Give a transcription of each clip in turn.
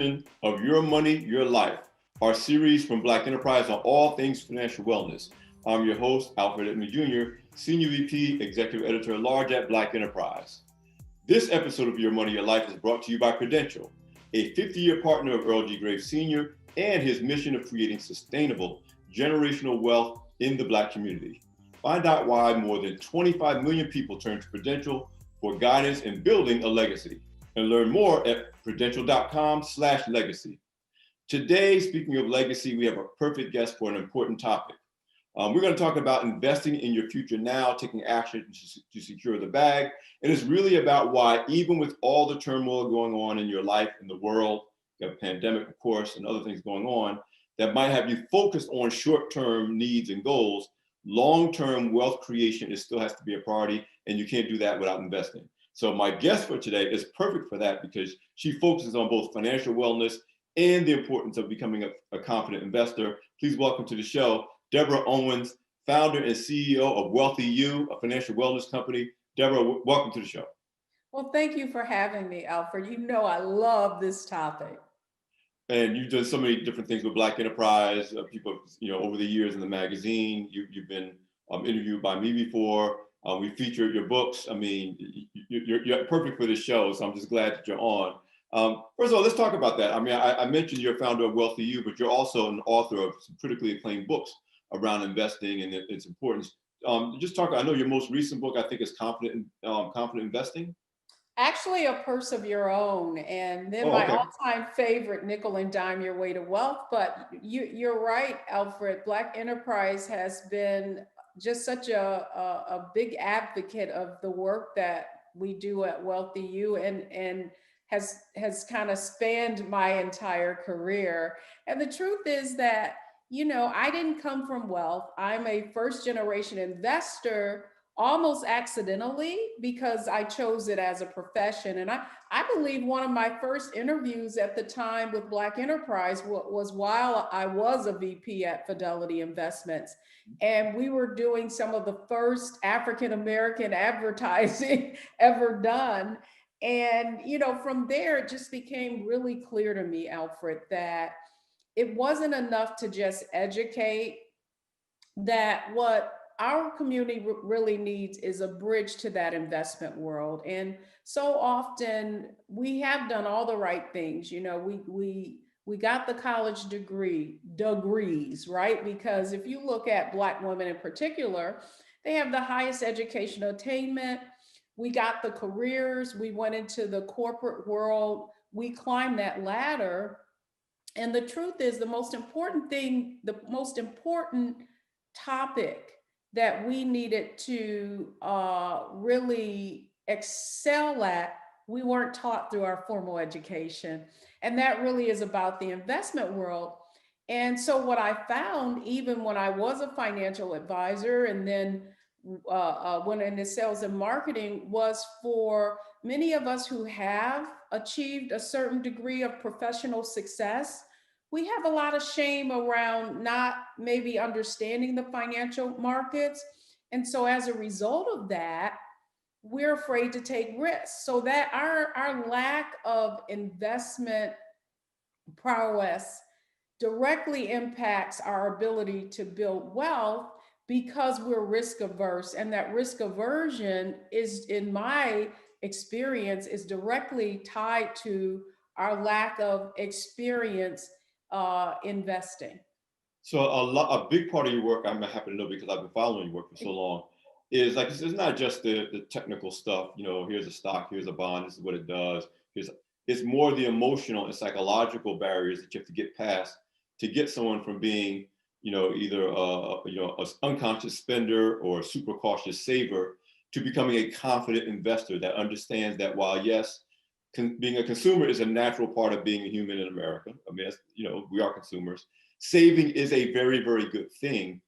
of Your Money, Your Life, our series from Black Enterprise on all things financial wellness. I'm your host, Alfred Edmond Jr., Senior VP, Executive Editor at Large at Black Enterprise. This episode of Your Money, Your Life is brought to you by Prudential, a 50-year partner of Earl G. Graves Sr. and his mission of creating sustainable generational wealth in the Black community. Find out why more than 25 million people turn to Prudential for guidance in building a legacy. And learn more at prudential.com/legacy. Today, speaking of legacy, we have a perfect guest for an important topic. We're going to talk about investing in your future now, taking action to secure the bag. And it's really about why, even with all the turmoil going on in your life, in the world, you have a pandemic, of course, and other things going on that might have you focused on short-term needs and goals, long-term wealth creation still has to be a priority, and you can't do that without investing. So my guest for today is perfect for that because she focuses on both financial wellness and the importance of becoming a confident investor. Please welcome to the show, Deborah Owens, founder and CEO of Wealthy You, a financial wellness company. Deborah, welcome to the show. Well, thank you for having me, Alfred. You know I love this topic. And you've done so many different things with Black Enterprise. People, over the years in the magazine, you've been interviewed by me before. We featured your books. I mean, you're perfect for this show, so I'm just glad that you're on. First of all, let's talk about that. I mean, I mentioned you're a founder of Wealthy You, but you're also an author of some critically acclaimed books around investing and its importance. Just talk. I know your most recent book, I think, is Confident Investing. Actually, A Purse of Your Own, and then Oh, my okay. all-time favorite, Nickel and Dime Your Way to Wealth. But you're right, Alfred. Black Enterprise has been just such a big advocate of the work that we do at Wealthy You, and has kind of spanned my entire career. And the truth is that, I didn't come from wealth. I'm a first generation investor almost accidentally because I chose it as a profession. And I believe one of my first interviews at the time with Black Enterprise was while I was a VP at Fidelity Investments. And we were doing some of the first African American advertising ever done. And, from there, it just became really clear to me, Alfred, that it wasn't enough to just educate, that what our community really needs is a bridge to that investment world. And so often we have done all the right things. We got the college degrees, right? Because if you look at Black women in particular, they have the highest educational attainment. We got the careers, we went into the corporate world, we climbed that ladder. And the truth is, the most important topic that we needed to really excel at, we weren't taught through our formal education. And that really is about the investment world. And so, what I found, even when I was a financial advisor and then went into sales and marketing, was for many of us who have achieved a certain degree of professional success, we have a lot of shame around not maybe understanding the financial markets. And so as a result of that, we're afraid to take risks. So that our lack of investment prowess directly impacts our ability to build wealth because we're risk averse. And that risk aversion is, in my experience, is directly tied to our lack of experience investing. So a big part of your work, I'm happy to know because I've been following your work for so long, is like it's not just the technical stuff. Here's a stock, here's a bond, this is what it does. It's more the emotional and psychological barriers that you have to get past to get someone from being, either an unconscious spender or a super cautious saver to becoming a confident investor that understands that while yes, being a consumer is a natural part of being a human in America. I mean, we are consumers. Saving is a very, very good thing.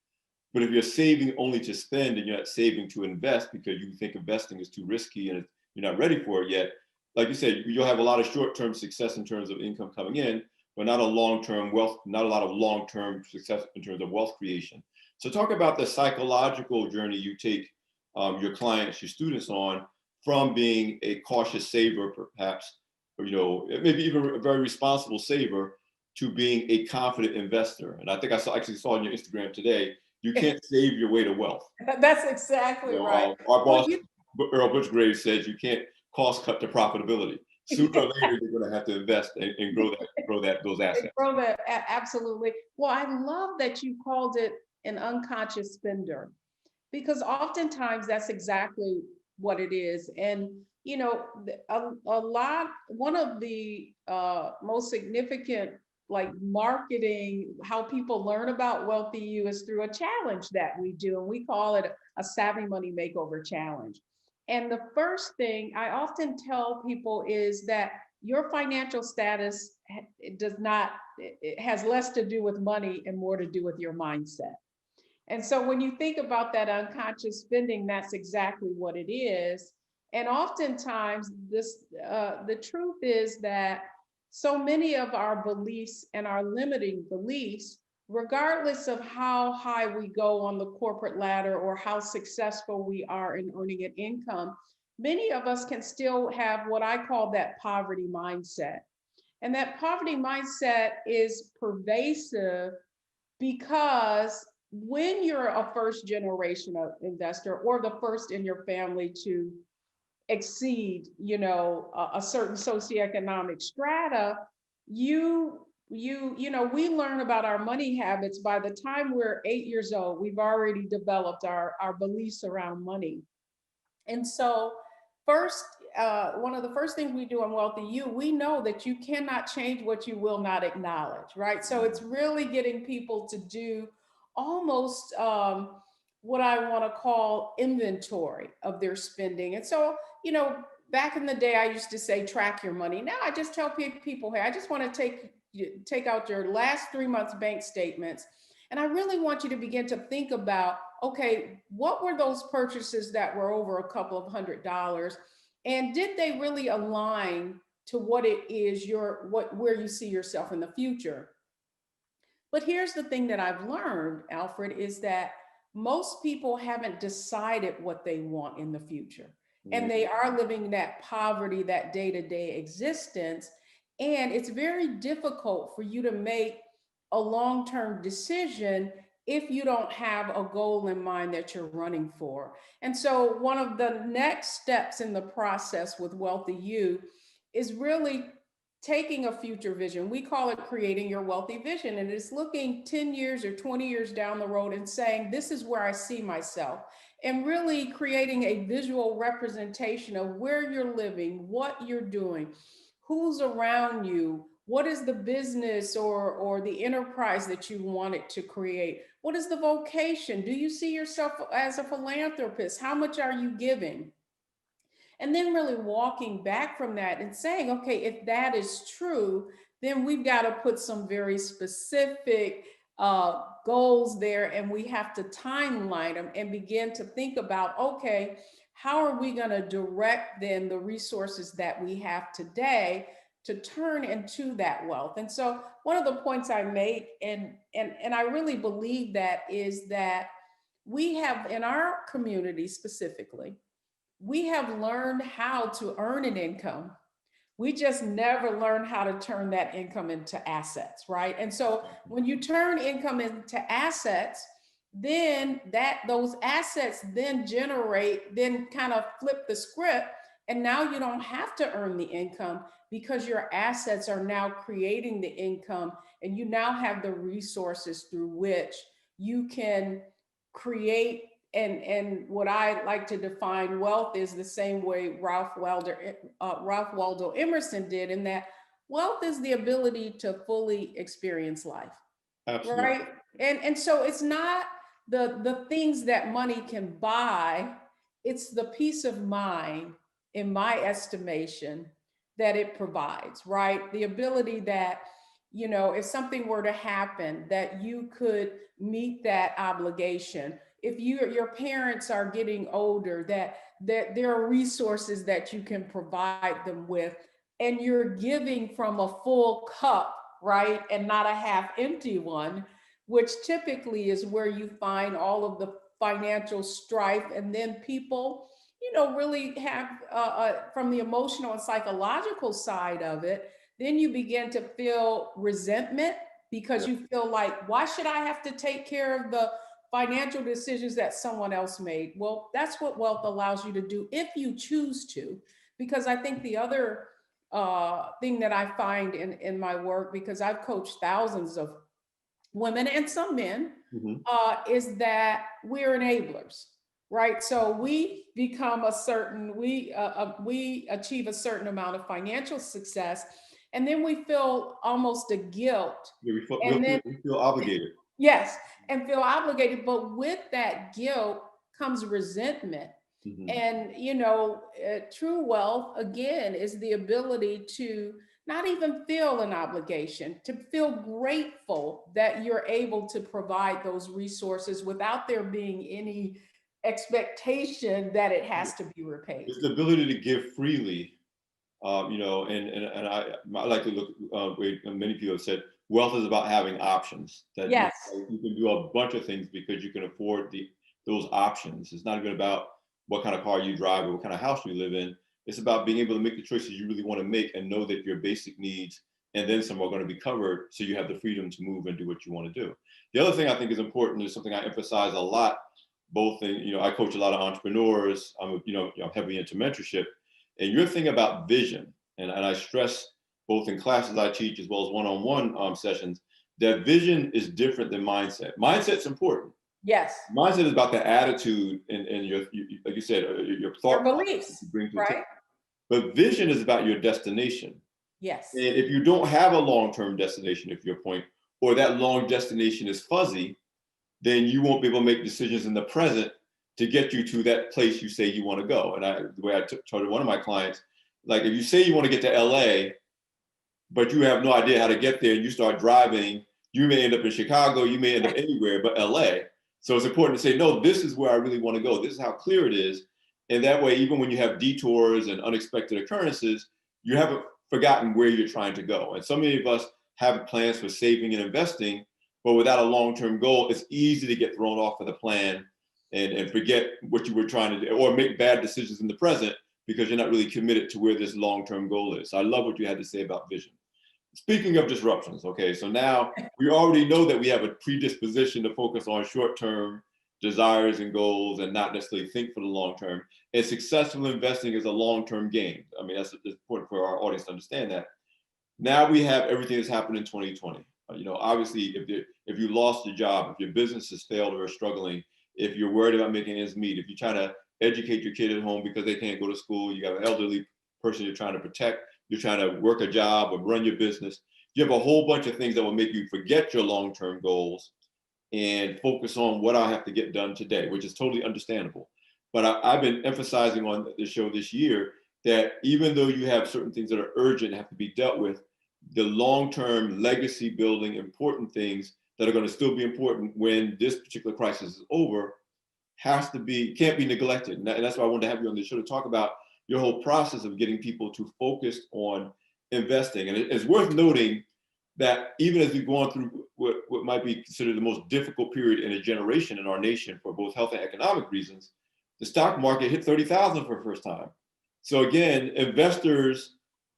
But if you're saving only to spend and you're not saving to invest because you think investing is too risky and you're not ready for it yet, like you said, you'll have a lot of short-term success in terms of income coming in, but not a long-term wealth, not a lot of long-term success in terms of wealth creation. So talk about the psychological journey you take your clients, your students on, from being a cautious saver, perhaps, maybe even a very responsible saver, to being a confident investor. And I think actually saw on your Instagram today, you can't save your way to wealth. That's exactly right. Our Well, boss, Earl Butchgrave, says you can't cost cut to profitability. Sooner or later, you're going to have to invest and grow those assets. grow that, absolutely. Well, I love that you called it an unconscious spender, because oftentimes that's exactly what it is. And one of the most significant, like, marketing, how people learn about Wealthy You is through a challenge that we do, and we call it a Savvy Money Makeover Challenge. And the first thing I often tell people is that your financial status, it has less to do with money and more to do with your mindset. And so when you think about that unconscious spending, that's exactly what it is. And oftentimes the truth is that so many of our beliefs and our limiting beliefs, regardless of how high we go on the corporate ladder or how successful we are in earning an income, many of us can still have what I call that poverty mindset. And that poverty mindset is pervasive because when you're a first generation of investor, or the first in your family to exceed, a certain socioeconomic strata, we learn about our money habits. By the time we're 8 years old, we've already developed our beliefs around money. And so first, one of the first things we do on Wealthy You, we know that you cannot change what you will not acknowledge, right? So it's really getting people to do almost what I want to call inventory of their spending. And so, back in the day, I used to say, track your money. Now I just tell people, hey, I just want to take out your last 3 months bank statements. And I really want you to begin to think about, okay, what were those purchases that were over a couple of $100s? And did they really align to what it is where you see yourself in the future? But here's the thing that I've learned, Alfred, is that most people haven't decided what they want in the future. And they are living that poverty, that day-to-day existence. And it's very difficult for you to make a long-term decision if you don't have a goal in mind that you're running for. And so one of the next steps in the process with Wealthy You is really taking a future vision. We call it creating your wealthy vision. And it's looking 10 years or 20 years down the road and saying, this is where I see myself. And really creating a visual representation of where you're living, what you're doing, who's around you, what is the business or the enterprise that you wanted to create? What is the vocation? Do you see yourself as a philanthropist? How much are you giving? And then really walking back from that and saying, okay, if that is true, then we've got to put some very specific goals there, and we have to timeline them and begin to think about, okay, how are we going to direct then the resources that we have today to turn into that wealth? And so one of the points I make, and I really believe that, is that we have in our community specifically, we have learned how to earn an income. We just never learned how to turn that income into assets, right? And so when you turn income into assets, then those assets then kind of flip the script. And now you don't have to earn the income, because your assets are now creating the income, and you now have the resources through which you can create. And what I like to define wealth is the same way Ralph Waldo Emerson did, in that wealth is the ability to fully experience life. Absolutely. Right? And so it's not the things that money can buy, it's the peace of mind, in my estimation, that it provides, right? The ability that, if something were to happen, that you could meet that obligation. If your parents are getting older, that there are resources that you can provide them with, and you're giving from a full cup, right? And not a half empty one, which typically is where you find all of the financial strife. And then people really have from the emotional and psychological side of it, then you begin to feel resentment because Yeah. you feel like, why should I have to take care of the financial decisions that someone else made? Well, that's what wealth allows you to do if you choose to. Because I think the other thing that I find in my work, because I've coached thousands of women and some men, Mhm. is that we're enablers, right? So we achieve a certain amount of financial success, and then we feel almost a guilt, Yeah, and then we feel obligated. yes, and feel obligated. But with that guilt comes resentment. Mhm. And, true wealth, again, is the ability to not even feel an obligation, to feel grateful that you're able to provide those resources without there being any expectation that it has to be repaid. It's the ability to give freely, and I like to look where many people have said wealth is about having options. That Yes, you can do a bunch of things because you can afford those options. It's not even about what kind of car you drive or what kind of house you live in. It's about being able to make the choices you really want to make and know that your basic needs and then some are going to be covered, so you have the freedom to move and do what you want to do. The other thing I think is important is something I emphasize a lot, both in, I coach a lot of entrepreneurs. I'm heavily into mentorship, and your thing about vision, and I stress both in classes I teach as well as one-on-one sessions, that vision is different than mindset. Mindset's important. yes, Mindset is about the attitude and like you said, your your thought process that beliefs, you bring to the table. right? But vision is about your destination. Yes, And if you don't have a long-term destination, if your point, or that long destination is fuzzy, then you won't be able to make decisions in the present to get you to that place you say you want to go. And the way I told one of my clients, like if you say you want to get to LA, but you have no idea how to get there, and you start driving, you may end up in Chicago, you may end up anywhere but LA. So it's important to say, no, this is where I really want to go. This is how clear it is. And that way, even when you have detours and unexpected occurrences, you haven't forgotten where you're trying to go. And so many of us have plans for saving and investing, but without a long-term goal, it's easy to get thrown off of the plan and forget what you were trying to do or make bad decisions in the present because you're not really committed to where this long-term goal is. So I love what you had to say about vision. Speaking of disruptions, okay, so now we already know that we have a predisposition to focus on short-term desires and goals and not necessarily think for the long term. And successful investing is a long-term game. I mean, that's important for our audience to understand that. Now we have everything that's happened in 2020. Obviously, if you lost your job, if your business has failed or is struggling, if you're worried about making ends meet, if you're trying to educate your kid at home because they can't go to school, you have an elderly person you're trying to protect, you're trying to work a job or run your business, you have a whole bunch of things that will make you forget your long-term goals and focus on what I have to get done today, which is totally understandable. But I've been emphasizing on the show this year that even though you have certain things that are urgent and have to be dealt with, the long-term legacy building important things that are going to still be important when this particular crisis is over can't be neglected. And that's why I wanted to have you on the show to talk about your whole process of getting people to focus on investing. And it's worth noting that even as we've gone through what might be considered the most difficult period in a generation in our nation for both health and economic reasons, the stock market hit 30,000 for the first time. So again, investors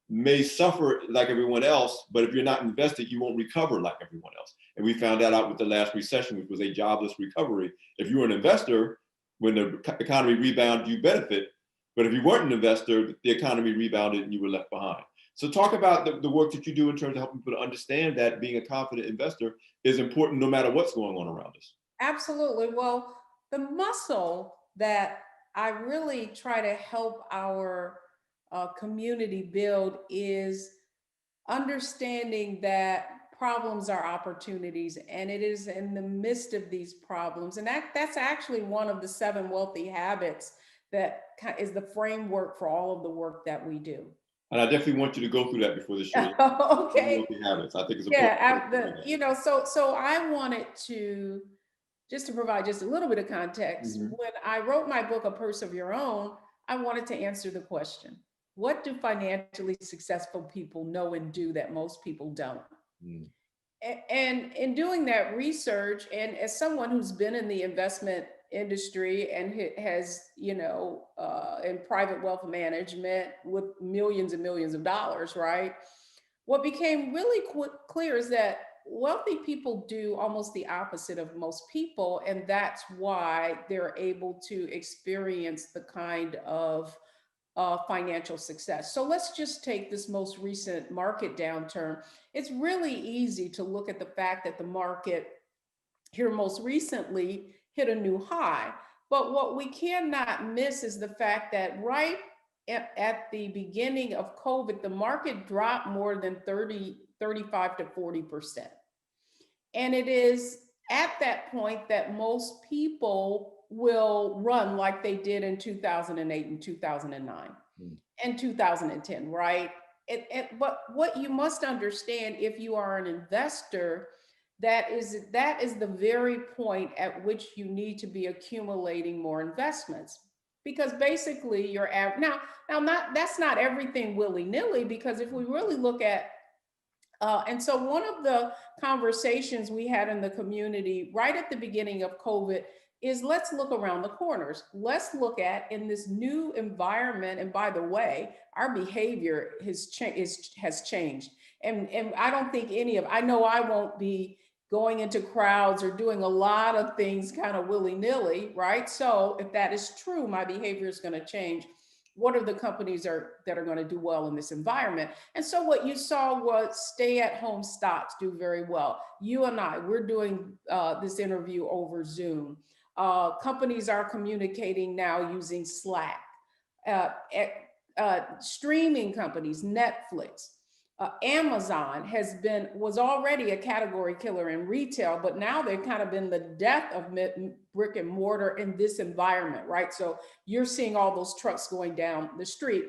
may suffer like everyone else, but if you're not invested, you won't recover like everyone else. And we found that out with the last recession, which was a jobless recovery. If you were an investor, when the economy rebounded, you benefit. But if you weren't an investor, the economy rebounded and you were left behind. So talk about the work that you do in terms of helping people to understand that being a confident investor is important no matter what's going on around us. absolutely. Well, the muscle that I really try to help our community build is understanding that problems are opportunities, and it is in the midst of these problems, and that's actually one of the 7 wealthy habits that is the framework for all of the work that we do. And I definitely want you to go through that before the show. Okay. Wealthy habits. I think it's important. Yeah, so I wanted to just to provide just a little bit of context. Mhm. When I wrote my book, A Purse of Your Own, I wanted to answer the question, what do financially successful people know and do that most people don't? Mm. And in doing that research, and as someone who's been in the investment industry and has, in private wealth management with millions and millions of dollars, right? What became really clear is that wealthy people do almost the opposite of most people, and that's why they're able to experience the kind of financial success. So let's just take this most recent market downturn. It's really easy to look at the fact that the market here most recently hit a new high. But what we cannot miss is the fact that right at the beginning of COVID, the market dropped more than 35 to 40%. And it is at that point that most people will run like they did in 2008 and 2009 Mm. and 2010, right? But what you must understand if you are an investor, that is the very point at which you need to be accumulating more investments, because basically you're now not that's not everything willy-nilly, because if we really look at and so one of the conversations we had in the community right at the beginning of COVID is, let's look around the corners. Let's look at, in this new environment. And by the way, our behavior has changed. And I don't think I know I won't be going into crowds or doing a lot of things kind of willy-nilly, right? So if that is true, my behavior is going to change. What are the companies that are going to do well in this environment? And so what you saw was stay-at-home stocks do very well. You and we're doing this interview over Zoom. Companies are communicating now using Slack. Uh, Streaming companies, Netflix, Amazon was already a category killer in retail, but now they've kind of been the death of brick and mortar in this environment, right? So you're seeing all those trucks going down the street.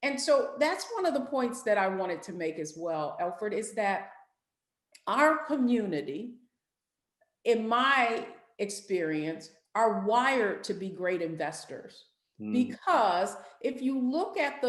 And so that's one of the points that I wanted to make as well, Alfred, is that our community, in my experience, are wired to be great investors. Because if you look at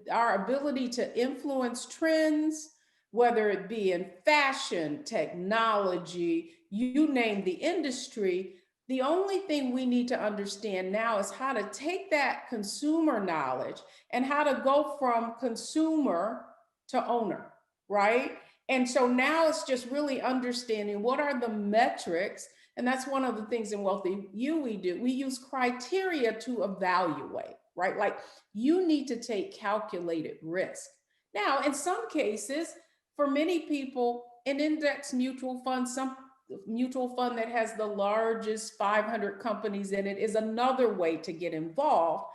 our ability to influence trends, whether it be in fashion, technology, you name the industry, the only thing we need to understand now is how to take that consumer knowledge and how to go from consumer to owner, right? And so now it's just really understanding what are the metrics. And that's one of the things in Wealthy You we do. We use criteria to evaluate, right? Like, you need to take calculated risk. Now, in some cases, for many people, an index mutual fund, some mutual fund that has the largest 500 companies in it, is another way to get involved.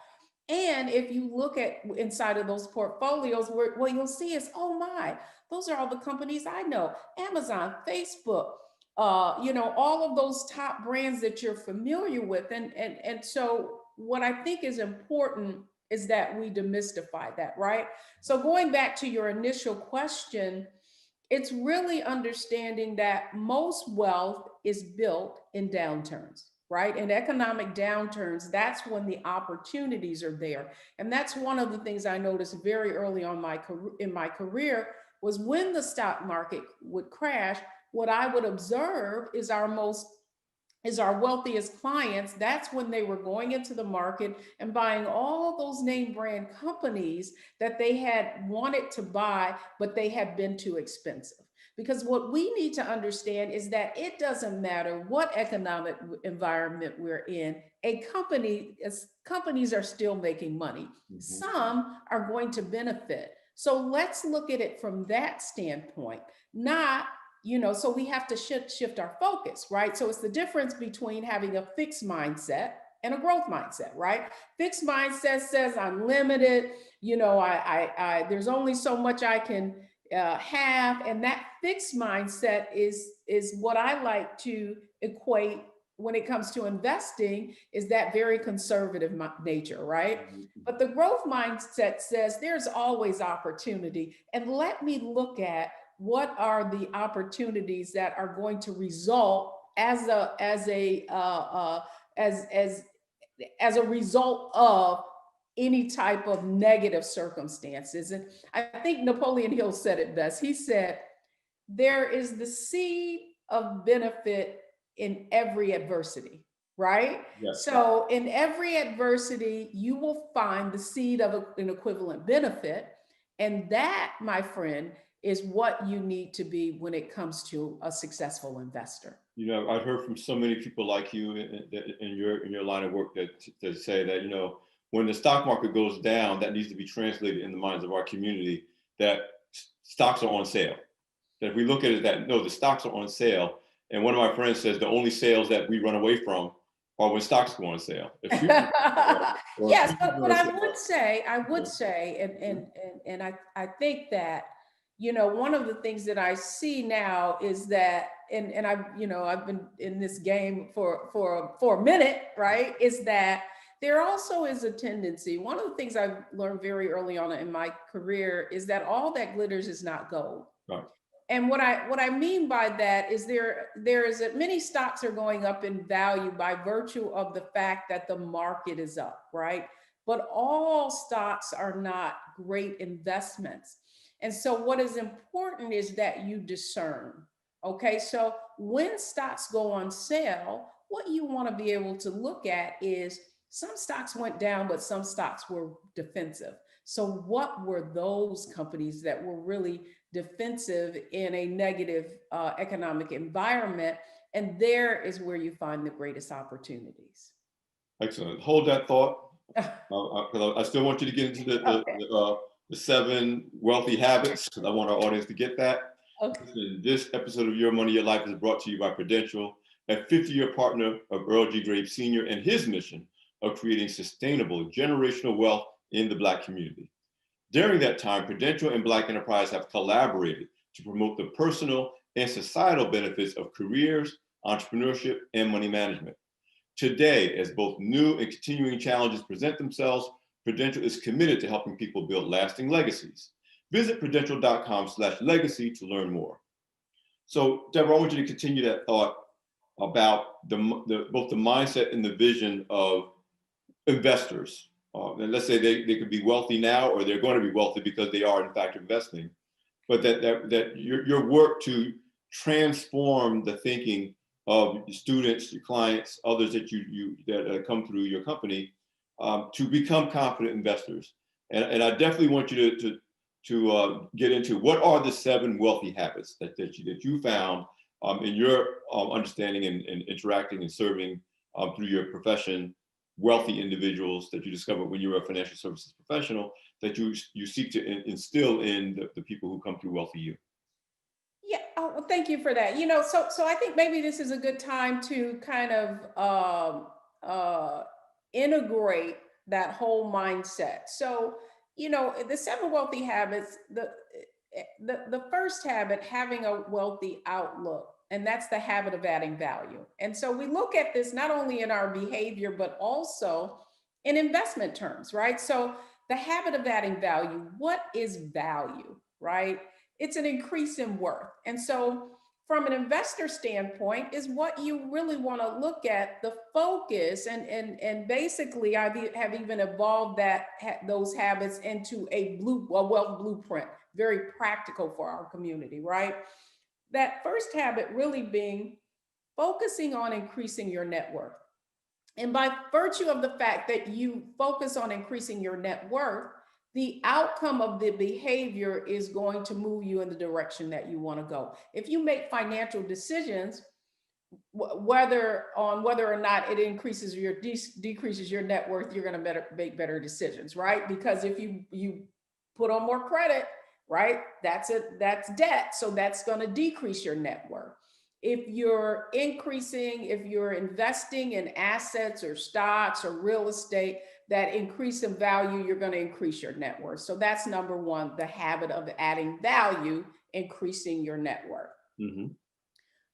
And if you look at inside of those portfolios, what you'll see is, oh my, those are all the companies I know: Amazon, Facebook, all of those top brands that you're familiar with. And so what I think is important is that we demystify that, right? So going back to your initial question, it's really understanding that most wealth is built in downturns, right? In economic downturns, that's when the opportunities are there. And that's one of the things I noticed very early on in my career, was when the stock market would crash, what I would observe is our wealthiest clients. That's when they were going into the market and buying all those name brand companies that they had wanted to buy, but they had been too expensive. Because what we need to understand is that it doesn't matter what economic environment we're in, companies are still making money. Mhm. Some are going to benefit. So let's look at it from that standpoint, not, so we have to shift our focus, right? So it's the difference between having a fixed mindset and a growth mindset, right? Fixed mindset says I'm limited, there's only so much I can have. And that fixed mindset is what I like to equate when it comes to investing, is that very conservative nature, right? But the growth mindset says there's always opportunity. And let me look at what are the opportunities that are going to result as a result of any type of negative circumstances. And I think Napoleon Hill said it best. He said, there is the seed of benefit in every adversity. right? Yes. So in every adversity, you will find the seed of an equivalent benefit. And that, my friend, is what you need to be when it comes to a successful investor. You know, I've heard from so many people like you in your line of work that say that, you know, when the stock market goes down, that needs to be translated in the minds of our community that stocks are on sale. That if we look at it that no, the stocks are on sale. And one of my friends says the only sales that we run away from are when stocks go on sale. If Yes, futures go but on I sale, would say, and I think that, you know, one of the things that I see now is that, and I've, you know, I've been in this game for a minute, right? Is that there also is a tendency. One of the things I've learned very early on in my career is that all that glitters is not gold. right. And what I mean by that is there is many stocks are going up in value by virtue of the fact that the market is up, right? But all stocks are not great investments. And so what is important is that you discern. Okay, so when stocks go on sale, what you want to be able to look at is some stocks went down, but some stocks were defensive. So what were those companies that were really defensive in a negative economic environment? And there is where you find the greatest opportunities. Excellent. Hold that thought. Because I still want you to get into Okay. the 7 wealthy habits, because I want our audience to get that. Okay. Listen, this episode of Your Money, Your Life is brought to you by Prudential, a 50-year partner of Earl G. Graves Sr. and his mission of creating sustainable generational wealth in the Black community. During that time, Prudential and Black Enterprise have collaborated to promote the personal and societal benefits of careers, entrepreneurship, and money management. Today, as both new and continuing challenges present themselves, Prudential is committed to helping people build lasting legacies. Visit prudential.com/legacy to learn more. So, Deborah, I want you to continue that thought about both the mindset and the vision of investors. And let's say they could be wealthy now, or they're going to be wealthy because they are in fact investing. But that your work to transform the thinking of students, your clients, others that come through your company to become confident investors. And I definitely want you to get into what are the 7 wealthy habits that you found in your understanding and interacting and serving through your profession, wealthy individuals that you discovered when you were a financial services professional that you seek to instill in the people who come through Wealthy You. Yeah, oh, well, thank you for that. You know, so I think maybe this is a good time to kind of integrate that whole mindset. So, you know, the 7 wealthy habits, the first habit, having a wealthy outlook, and that's the habit of adding value. And so we look at this not only in our behavior, but also in investment terms, right? So the habit of adding value, what is value, right? It's an increase in worth. And so from an investor standpoint is what you really want to look at, the focus, and basically I have even evolved those habits into a wealth blueprint, very practical for our community, right? That first habit really being focusing on increasing your net worth. And by virtue of the fact that you focus on increasing your net worth, the outcome of the behavior is going to move you in the direction that you want to go. If you make financial decisions, whether or not it increases or decreases your net worth, you're going to make better decisions, right? Because if you put on more credit, right, that's debt, so that's going to decrease your net worth. If you're investing in assets or stocks or real estate that increase in value, you're going to increase your net worth. So that's number 1, the habit of adding value, increasing your net worth. Mm-hmm.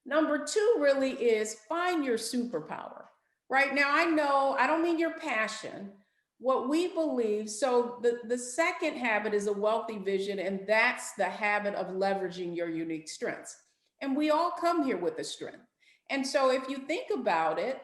Number 2 really is find your superpower. Right now, I don't mean your passion, what we believe. So the second habit is a wealthy vision, and that's the habit of leveraging your unique strengths. And we all come here with a strength. And so if you think about it,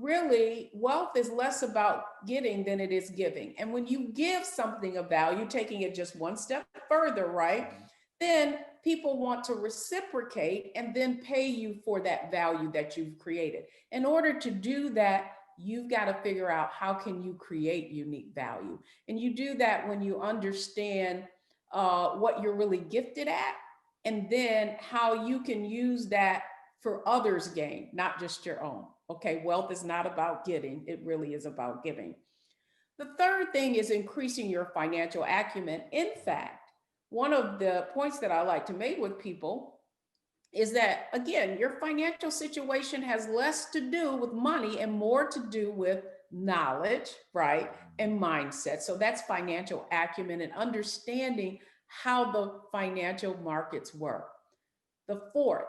really wealth is less about getting than it is giving. And when you give something of value, taking it just one step further, right, then people want to reciprocate and then pay you for that value that you've created. In order to do that, you've got to figure out how can you create unique value. And you do that when you understand what you're really gifted at, and then how you can use that for others' gain, not just your own. Okay, wealth is not about getting, it really is about giving. The third thing is increasing your financial acumen. In fact, one of the points that I like to make with people is that, again, your financial situation has less to do with money and more to do with knowledge, right? And mindset. So that's financial acumen and understanding how the financial markets work. The fourth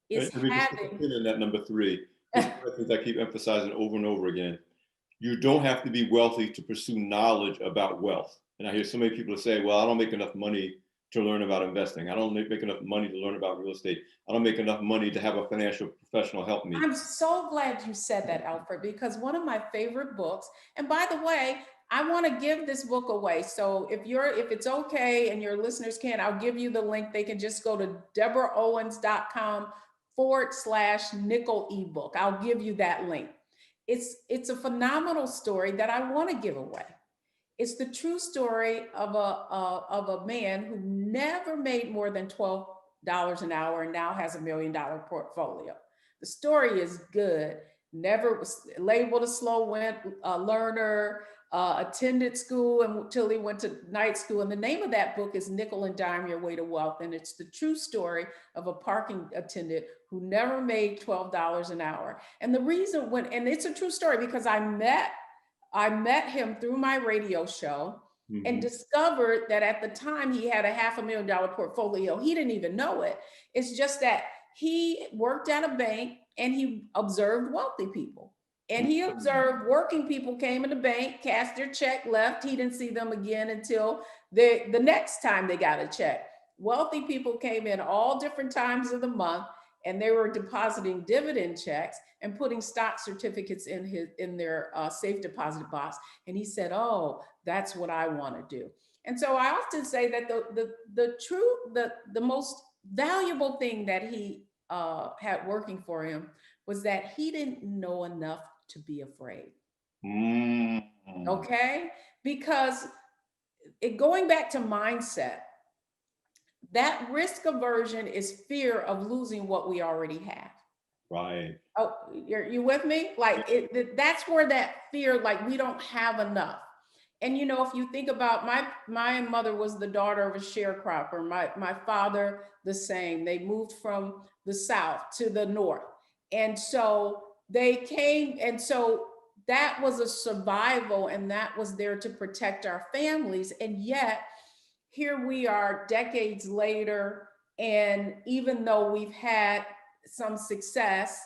is And we just put a having, pin in that number three. This is one of the things I keep emphasizing over and over again. You don't have to be wealthy to pursue knowledge about wealth. And I hear so many people say, well, I don't make enough money to learn about investing. I don't make enough money to learn about real estate. I don't make enough money to have a financial professional help me. I'm so glad you said that, Alfred, because one of my favorite books, and by the way, I want to give this book away. So if it's okay and your listeners can, I'll give you the link. They can just go to deborahowens.com/nickel ebook. I'll give you that link. It's a phenomenal story that I want to give away. It's the true story of a man who never made more than $12 an hour and now has $1 million portfolio. The story is good. Never was labeled a slow learner, attended school until he went to night school. And the name of that book is Nickel and Dime Your Way to Wealth. And it's the true story of a parking attendant who never made $12 an hour. And the reason and it's a true story because I met him through my radio show and discovered that at the time he had a $500,000 portfolio. He didn't even know it. It's just that he worked at a bank and he observed wealthy people. And he observed working people came in the bank, cashed their check, left. He didn't see them again until the next time they got a check. Wealthy people came in all different times of the month, and they were depositing dividend checks and putting stock certificates in their safe deposit box. And he said, "Oh, that's what I want to do." And so I often say that the most valuable thing that he had working for him was that he didn't know enough to be afraid. Okay, because going back to mindset, that risk aversion is fear of losing what we already have. Right. Oh, you with me? Like that's where that fear, like we don't have enough. And if you think about my mother was the daughter of a sharecropper. My father the same. They moved from the south to the north, and so they came, and so that was a survival, and that was there to protect our families. And yet here we are decades later, and even though we've had some success,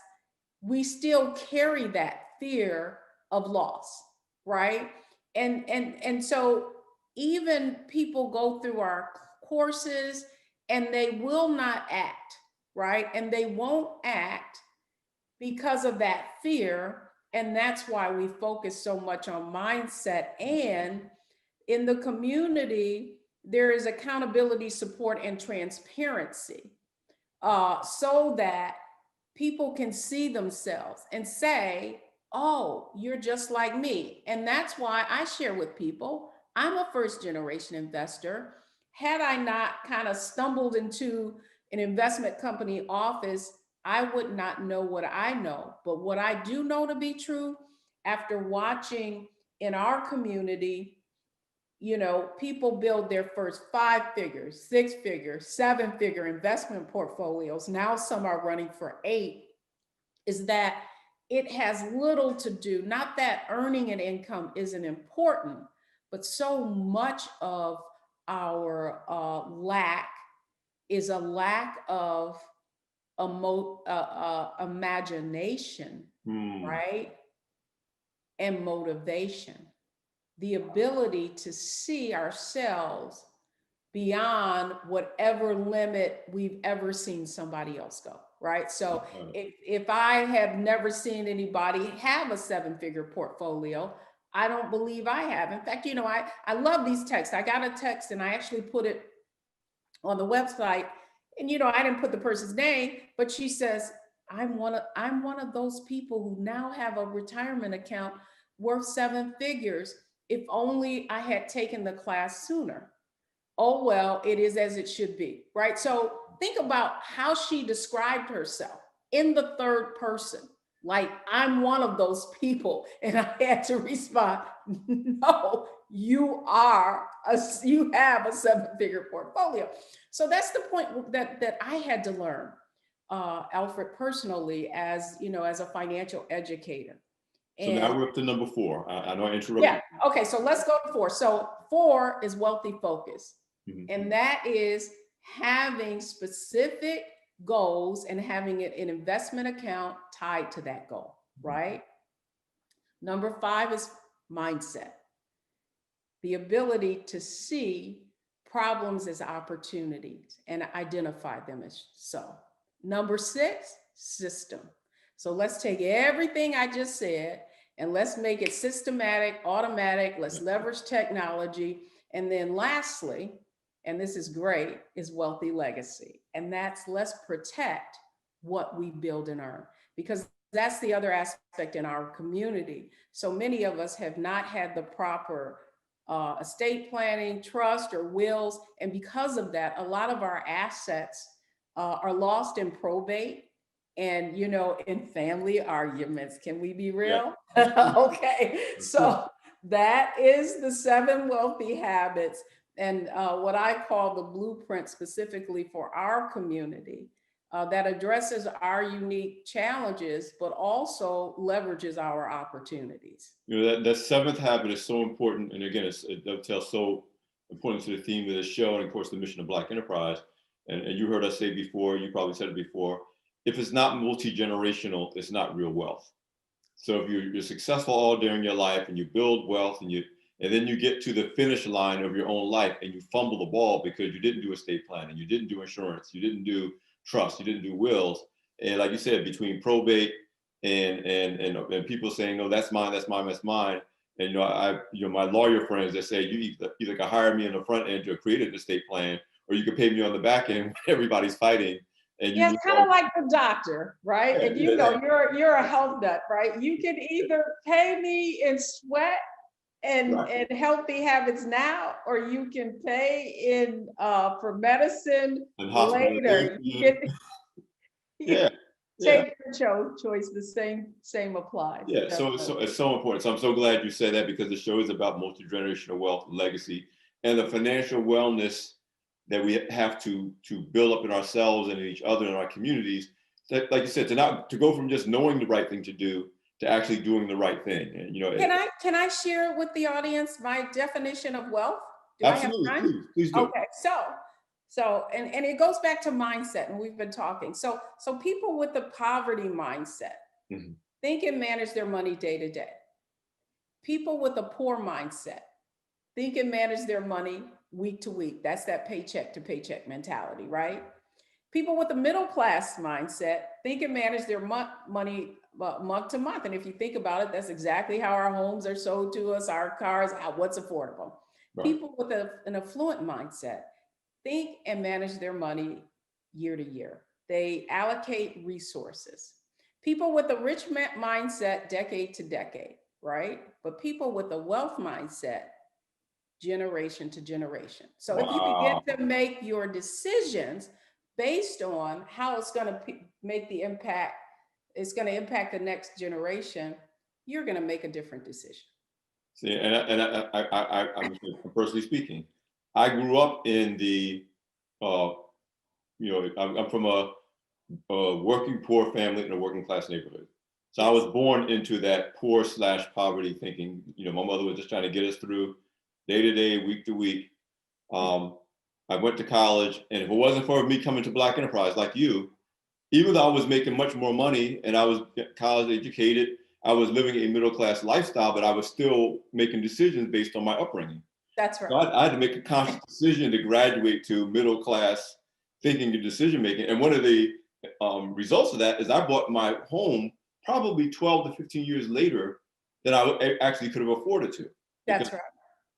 we still carry that fear of loss, right? And so even people go through our courses and they will not act, right? And they won't act because of that fear. And that's why we focus so much on mindset. And in the community, there is accountability, support, and transparency, so that people can see themselves and say, "Oh, you're just like me." And that's why I share with people, I'm a first generation investor. Had I not kind of stumbled into an investment company office, I would not know what I know. But what I do know to be true, after watching in our community, people build their first 5-figure, 6-figure, 7-figure investment portfolios. Now some are running for 8. Is that it has little to do, not that earning an income isn't important, but so much of our lack is a lack of imagination, right? And motivation. The ability to see ourselves beyond whatever limit we've ever seen somebody else go, right? So if I have never seen anybody have a 7-figure portfolio, I don't believe I have. In fact, I love these texts. I got a text and I actually put it on the website. And I didn't put the person's name, but she says, I'm one of those people who now have a retirement account worth 7 figures. If only I had taken the class sooner. Oh, well, it is as it should be, right? So think about how she described herself in the third person. Like, I'm one of those people. And I had to respond, no, you have a 7-figure portfolio. So that's the point that I had to learn, Alfred, personally, as a financial educator. So now And we're up to number 4. I know I interrupted. yeah, okay, so let's go to 4. So 4 is wealthy focus. And that is having specific goals and having an investment account tied to that goal, right? Number 5 is mindset, the ability to see problems as opportunities and identify them as so. Number 6, system. So let's take everything I just said and let's make it systematic, automatic. Let's leverage technology. And then lastly, and this is great, is wealthy legacy. And that's let's protect what we build and earn, because that's the other aspect in our community. So many of us have not had the proper estate planning, trust, or wills. And because of that, a lot of our assets are lost in probate and, in family arguments. Can we be real? Yeah. Okay. So that is the 7 wealthy habits and what I call the blueprint specifically for our community that addresses our unique challenges, but also leverages our opportunities. That 7th habit is so important. And again, it dovetails so important to the theme of this show and of course the mission of Black Enterprise. And you heard us say before, you probably said it before, if it's not multi-generational, it's not real wealth. So if you're successful all during your life and you build wealth and then you get to the finish line of your own life and you fumble the ball because you didn't do estate planning, you didn't do insurance, you didn't do trust, you didn't do wills. And like you said, between probate and people saying, no, that's mine, that's mine, that's mine. And my lawyer friends that say you either can hire me in the front end to create an estate plan, or you can pay me on the back end when everybody's fighting. And yeah, it's kind of like the doctor, right? Yeah, and you're a health nut, right? You can either pay me in sweat and healthy habits now, or you can pay in for medicine and later. Yeah. Take your choice. The same applies. Yeah, so it's so important. So I'm so glad you said that, because the show is about multi-generational wealth, legacy, and the financial wellness that we have to build up in ourselves and in each other in our communities. That, like you said, to go from just knowing the right thing to do to actually doing the right thing. And can I share with the audience my definition of wealth? Do absolutely, I have time? please do. Okay, so and it goes back to mindset, and we've been talking. So people with the poverty mindset think and manage their money day to day. People with a poor mindset think and manage their money week to week. That's that paycheck to paycheck mentality, right? People with a middle class mindset think and manage their money month to month. And if you think about it, that's exactly how our homes are sold to us, our cars, what's affordable. Right. People with an affluent mindset think and manage their money year to year. They allocate resources. People with a rich mindset, decade to decade, right? But people with a wealth mindset, generation to generation. So if you begin to make your decisions based on how it's going to make the impact, it's going to impact the next generation, you're going to make a different decision. See, I'm personally speaking, I grew up in the, I'm from a working poor family in a working class neighborhood. So I was born into that poor / poverty thinking. My mother was just trying to get us through day to day, week to week. I went to college, and if it wasn't for me coming to Black Enterprise like you, even though I was making much more money and I was college educated, I was living a middle class lifestyle, but I was still making decisions based on my upbringing. That's right. So I had to make a conscious decision to graduate to middle class thinking and decision making. And one of the results of that is I bought my home probably 12 to 15 years later than I actually could have afforded to. That's right.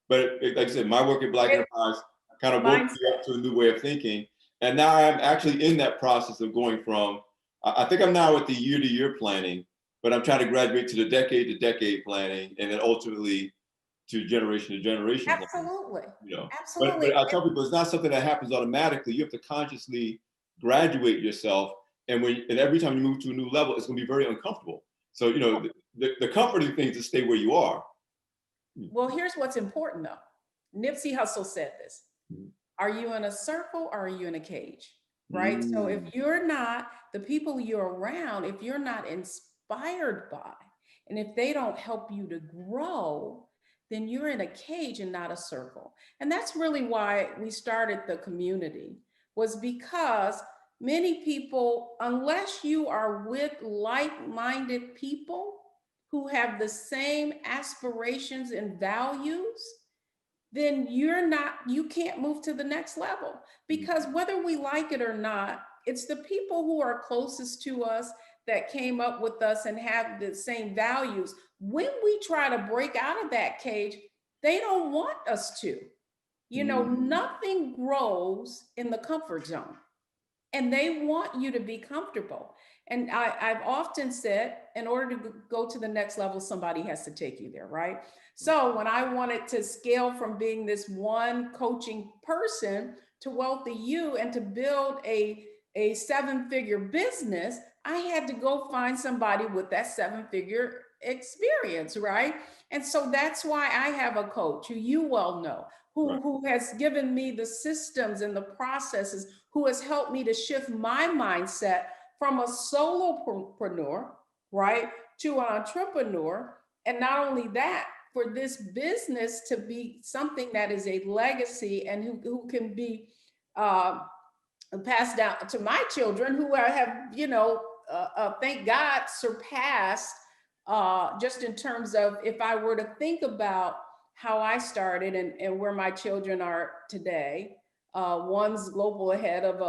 But like I said, my work at Black Enterprise kind of woke me up to a new way of thinking. And now I'm actually in that process of going from, I think I'm now at the year to year planning, but I'm trying to graduate to decade planning, and then ultimately to generation planning, Absolutely. you know. Absolutely. But I tell people it's not something that happens automatically. You have to consciously graduate yourself. And every time you move to a new level, it's going to be very uncomfortable. So, you know, the comforting thing is to stay where you are. Well, here's what's important though. Nipsey Hussle said this. Mhm. Are you in a circle or are you in a cage? Right? So if Mm. you're not, the people you're around, if you're not inspired by, and if they don't help you to grow, then you're in a cage and not a circle. And that's really why we started the community, was because many people, unless you are with like-minded people who have the same aspirations and values, then you can't move to the next level. Because whether we like it or not, it's the people who are closest to us that came up with us and have the same values. When we try to break out of that cage, they don't want us to. You know, Mm. nothing grows in the comfort zone, and they want you to be comfortable. And I've often said, in order to go to the next level, somebody has to take you there, right? So when I wanted to scale from being this one coaching person to Wealthy You and to build a seven-figure business, I had to go find somebody with that seven-figure experience, right? And so that's why I have a coach who you well know, Right. who has given me the systems and the processes, who has helped me to shift my mindset from a solopreneur, right, to an entrepreneur. And not only that, for this business to be something that is a legacy and who can be uh, passed down to my children, who have, thank God, surpassed, just in terms of, if I were to think about how I started and where my children are today. One's global head of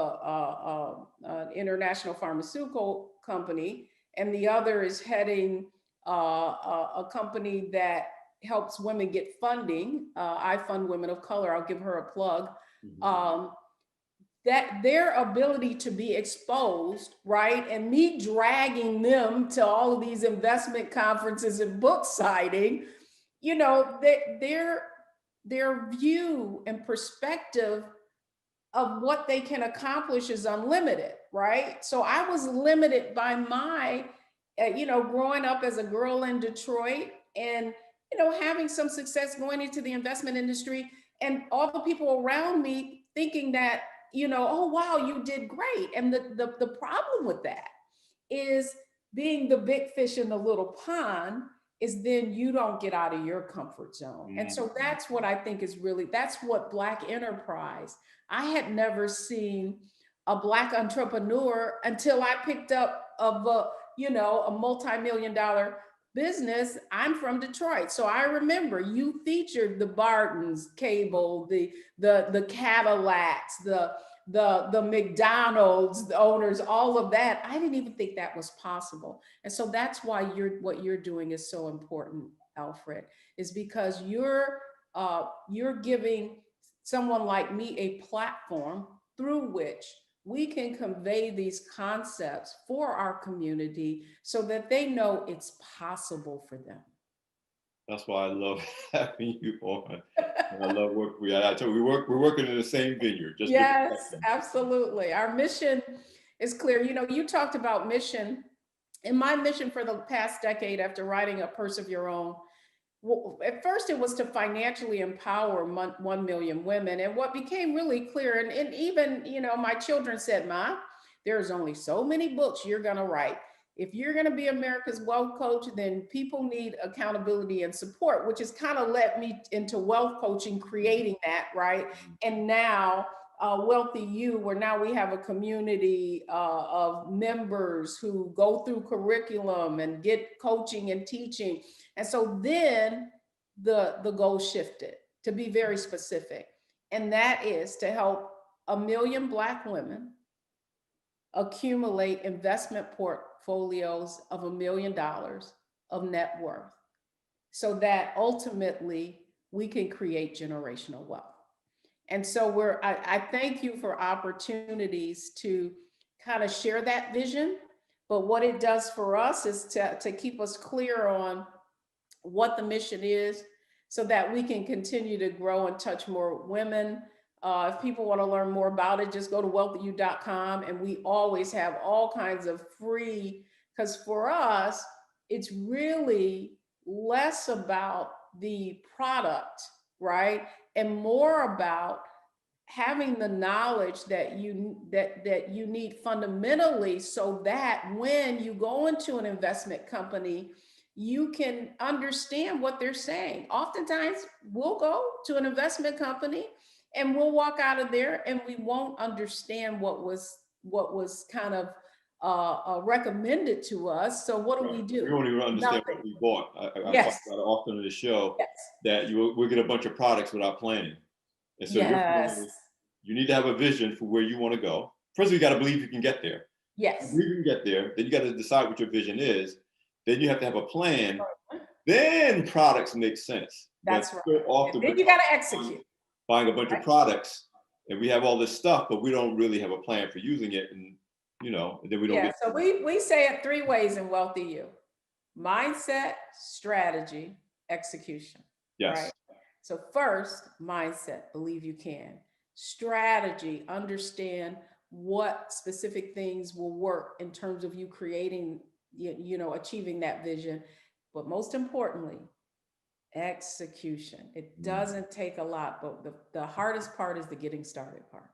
an international pharmaceutical company, and the other is heading a company that helps women get funding. I fund women of color. I'll give her a plug. Mhm. That their ability to be exposed, right? And me dragging them to all of these investment conferences and book signing, their view and perspective of what they can accomplish is unlimited, right? So I was limited by my, growing up as a girl in Detroit and, having some success going into the investment industry, and all the people around me thinking that, oh, wow, you did great. And the problem with that is, being the big fish in the little pond, is then you don't get out of your comfort zone. And so Mhm. that's what I think is really, that's what Black enterprise. I had never seen a Black entrepreneur until I picked up a multi-million dollar business. I'm from Detroit, so I remember you featured the Bartons cable, the Cadillacs, the McDonald's, the owners, all of that. I didn't even think that was possible. And so that's why what you're doing is so important, Alfred, is because you're giving someone like me a platform through which we can convey these concepts for our community so that they know it's possible for them. That's why I love having you on. And I love work. I tell you, we're working in the same vineyard, just different Yes, sections. absolutely. Our mission is clear. You talked about mission, and my mission for the past decade, after writing A Purse of Your Own, at first it was to financially empower 1 million women. And what became really clear, and even, my children said, Ma, there's only so many books you're going to write. If you're going to be America's wealth coach, then people need accountability and support, which has kind of led me into wealth coaching, creating that, right? And now, Wealthy You, where now we have a community of members who go through curriculum and get coaching and teaching. And so then the goal shifted to be very specific. And that is to help 1 million Black women accumulate investment portfolios of $1 million of net worth, so that ultimately we can create generational wealth. And so I thank you for opportunities to kind of share that vision. But what it does for us is to keep us clear on what the mission is so that we can continue to grow and touch more women. If people want to learn more about it, just go to wealthyu.com, and we always have all kinds of free, because for us, it's really less about the product, right? And more about having the knowledge that you need fundamentally, so that when you go into an investment company, you can understand what they're saying. Oftentimes we'll go to an investment company and we'll walk out of there and we won't understand what was kind of recommended to us. So what do we do? We won't even understand Nothing. what we bought. I Yes. talk about it often in the show, Yes. that we'll get a bunch of products without planning. And so Yes. you need to have a vision for where you want to go. First, you got to believe you can get there. Yes. If you can get there, then you got to decide what your vision is. Then you have to have a plan. Then products make sense. That's but right. often Then you got to execute. Buying a bunch of products, and we have all this stuff, but we don't really have a plan for using it, and then we don't get. So we say it 3 ways in Wealthy You: mindset, strategy, execution. Yes. Right. So first, mindset, believe you can. Strategy, understand what specific things will work in terms of you creating, achieving that vision. But most importantly, execution. It doesn't take a lot, but the hardest part is the getting started part.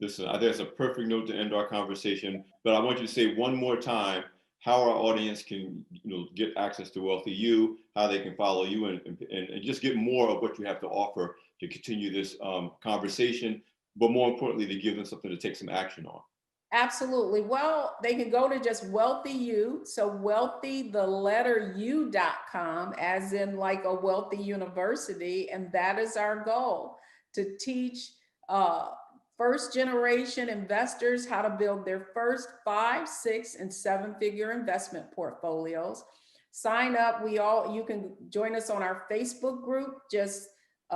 Listen, I think it's a perfect note to end our conversation, but I want you to say one more time how our audience can get access to Wealthy You, how they can follow you, and just get more of what you have to offer to continue this conversation, but more importantly, to give them something to take some action on. Absolutely. Well, they can go to just Wealthy You. So wealthy, the letter u.com, as in like a wealthy university. And that is our goal, to teach first generation investors how to build their first 5, 6, and 7-figure investment portfolios. Sign up. You can join us on our Facebook group. Just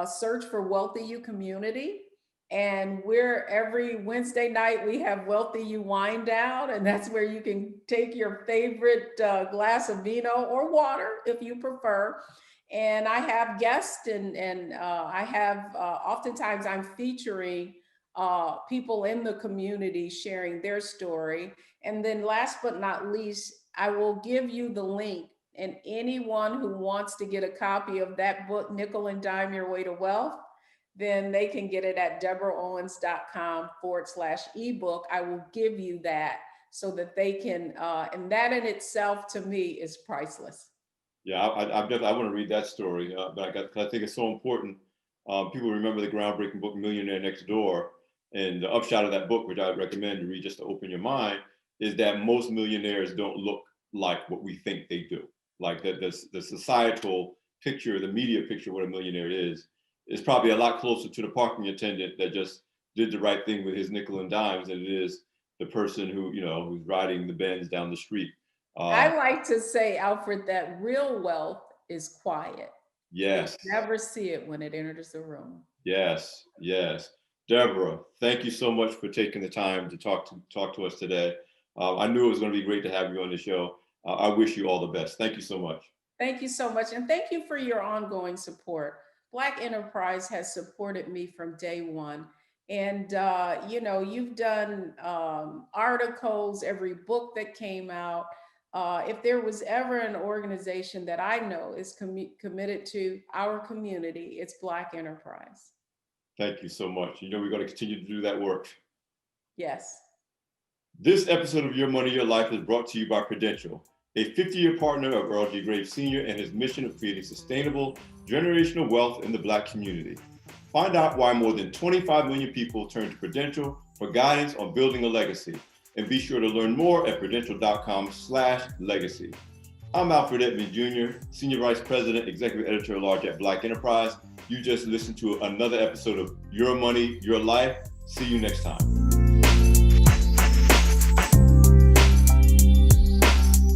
search for Wealthy You Community. And every Wednesday night, we have Wealthy You Wine Down, and that's where you can take your favorite glass of vino or water if you prefer. And I have guests, and I have oftentimes I'm featuring people in the community sharing their story. And then last but not least, I will give you the link, and anyone who wants to get a copy of that book, Nickel and Dime Your Way to Wealth, then they can get it at deborahowens.com/ebook. I will give you that so that they can, and that in itself to me is priceless. Yeah, I want to read that story, but I think it's so important. People remember the groundbreaking book Millionaire Next Door, and the upshot of that book, which I recommend to read just to open your mind, is that most millionaires don't look like what we think they do. Like the societal picture, the media picture of what a millionaire is probably a lot closer to the parking attendant that just did the right thing with his nickel and dimes than it is the person who's riding the Benz down the street. I like to say, Alfred, that real wealth is quiet. Yes. You never see it when it enters the room. Yes. Deborah, thank you so much for taking the time to talk to us today. I knew it was going to be great to have you on the show. I wish you all the best. Thank you so much. Thank you so much. And thank you for your ongoing support. Black Enterprise has supported me from day one. And, you've done articles, every book that came out. If there was ever an organization that I know is committed to our community, it's Black Enterprise. Thank you so much. We're going to continue to do that work. Yes. This episode of Your Money, Your Life is brought to you by Prudential, a 50-year partner of Earl G. Graves Sr. and his mission of creating sustainable generational wealth in the Black community. Find out why more than 25 million people turn to Prudential for guidance on building a legacy. And be sure to learn more at prudential.com/legacy. I'm Alfred Edmond Jr., Senior Vice President, Executive Editor-at-Large at Black Enterprise. You just listened to another episode of Your Money, Your Life. See you next time.